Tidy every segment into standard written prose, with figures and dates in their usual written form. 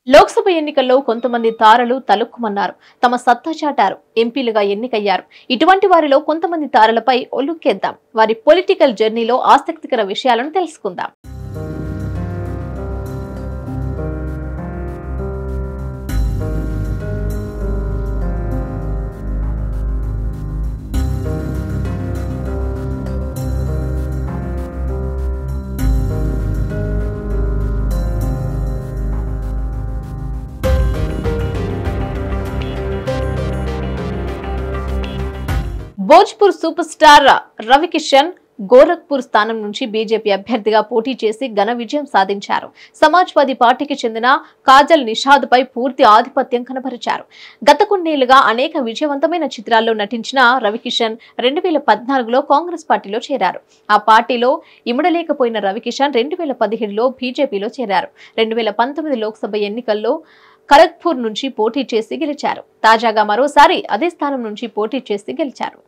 లోక్సభ ఎన్నికల్లో కొంతమంది తారలు తలుక్కుమన్నారు. తమ సత్తా చాటారు. ఎంపీలుగా ఎన్నికయ్యారు. ఇటువంటి వారిలో కొంతమంది తారలపై ఒలుక్కేద్దాం. వారి పొలిటికల్ జర్నీలో ఆసక్తికర విషయాలను తెలుసుకుందాం. భోజ్పూర్ సూపర్ స్టార్ రవికిషన్ గోరఖ్పూర్ స్థానం నుంచి బీజేపీ అభ్యర్థిగా పోటీ చేసి ఘన విజయం సాధించారు. సమాజ్వాదీ పార్టీకి చెందిన కాజల్ నిషాద్ పై పూర్తి ఆధిపత్యం కనబరిచారు. గత కొన్నేళ్లుగా అనేక విజయవంతమైన చిత్రాల్లో నటించిన రవికిషన్ 2014లో కాంగ్రెస్ పార్టీలో చేరారు. ఆ పార్టీలో ఇమడలేకపోయిన రవికిషన్ 2017లో బీజేపీలో చేరారు. 2019 లోక్సభ ఎన్నికల్లో ఖరగ్పూర్ నుంచి పోటీ చేసి గెలిచారు. తాజాగా మరోసారి అదే స్థానం నుంచి పోటీ చేసి గెలిచారు.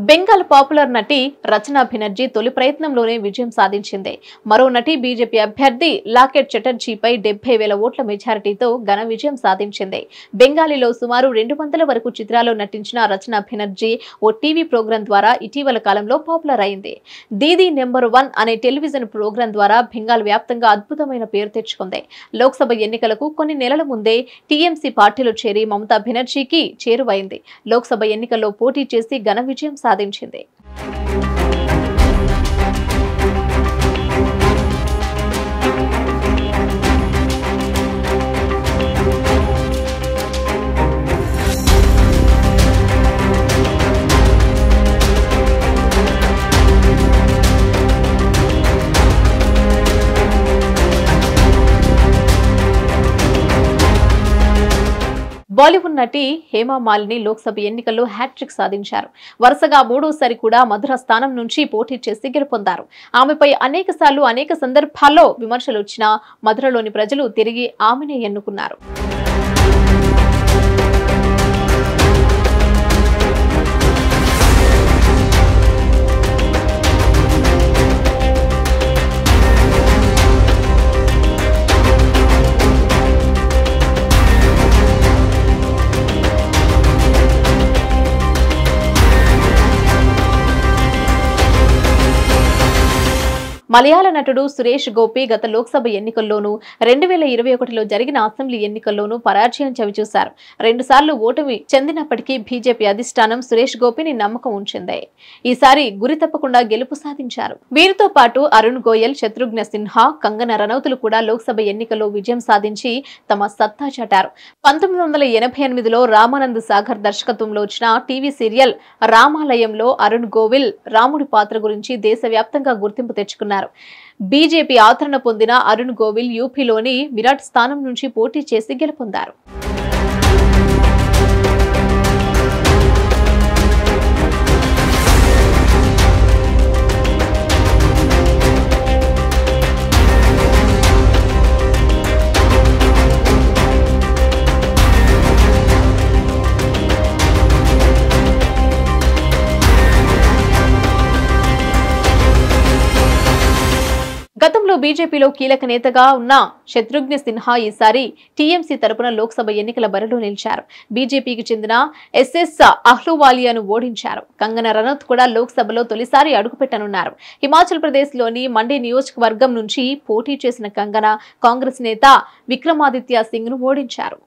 బెంగాల్ పాపులర్ నటి రచనా బెనర్జీ తొలి ప్రయత్నంలోనే విజయం సాధించింది. మరో నటి బీజేపీ అభ్యర్థి లాకెట్ చటర్జీపై 70,000 ఓట్ల మెజారిటీతో ఘన విజయం సాధించింది. బెంగాలీలో సుమారు 200 వరకు చిత్రాల్లో నటించిన రచనా బెనర్జీ ఓ టీవీ ప్రోగ్రాం ద్వారా ఇటీవల కాలంలో పాపులర్ అయింది. దీదీ నెంబర్ 1 అనే టెలివిజన్ ప్రోగ్రాం ద్వారా బెంగాల్ వ్యాప్తంగా అద్భుతమైన పేరు తెచ్చుకుంది. లోక్సభ ఎన్నికలకు కొన్ని నెలల ముందే టీఎంసీ పార్టీలో చేరి మమతా బెనర్జీకి చేరువైంది. లోక్సభ ఎన్నికల్లో పోటీ చేసి ఘన విజయం సాధించింది. బాలీవుడ్ నటి హేమా మాలిని లోక్సభ ఎన్నికల్లో హ్యాట్రిక్ సాధించారు. వరుసగా మూడోసారి కూడా మధుర స్థానం నుంచి పోటీ చేసి గెలుపొందారు. ఆమెపై అనేక సందర్భాల్లో విమర్శలు వచ్చినా మధురలోని ప్రజలు తిరిగి ఆమెనే ఎన్నుకున్నారు. మలయాళ నటుడు సురేష్ గోపి గత లోక్సభ ఎన్నికల్లోనూ 2021లో జరిగిన అసెంబ్లీ ఎన్నికల్లోనూ పరాజయం చవిచూశారు. 2 సార్లు ఓటమి చెందినప్పటికీ బీజేపీ అధిష్టానం సురేష్ గోపిని నమ్మకం ఉంచింది. ఈసారి గురి తప్పకుండా గెలుపు సాధించారు. వీరితో పాటు అరుణ్ గోయల్, శత్రుఘ్న సిన్హా, కంగనా రనౌతులు కూడా లోక్సభ ఎన్నికల్లో విజయం సాధించి తమ సత్తా చాటారు. 1988లో రామానంద్ సాగర్ దర్శకత్వంలో వచ్చిన టీవీ సీరియల్ రామాలయంలో అరుణ్ గోవిల్ రాముడి పాత్ర గురించి దేశవ్యాప్తంగా గుర్తింపు తెచ్చుకున్నారు. బీజేపీ ఆదరణ పొందిన అరుణ్ గోవిల్ యూపీలోని విరాట్ స్థానం నుంచి పోటీ చేసి గెలుపొందారు. గతంలో బీజేపీలో కీలక నేతగా ఉన్న శత్రుఘ్న సిన్హా ఈసారి టీఎంసీ తరపున లోక్సభ ఎన్నికల బరిలో నిలిచారు. బీజేపీకి చెందిన ఎస్ఎస్ అహ్లూవాలియాను ఓడించారు. కంగనా రనౌత్ కూడా లోక్సభలో తొలిసారి అడుగుపెట్టనున్నారు. హిమాచల్ ప్రదేశ్లోని మండి నియోజకవర్గం నుంచి పోటీ చేసిన కంగనా కాంగ్రెస్ నేత విక్రమాదిత్య సింగ్ను ఓడించారు.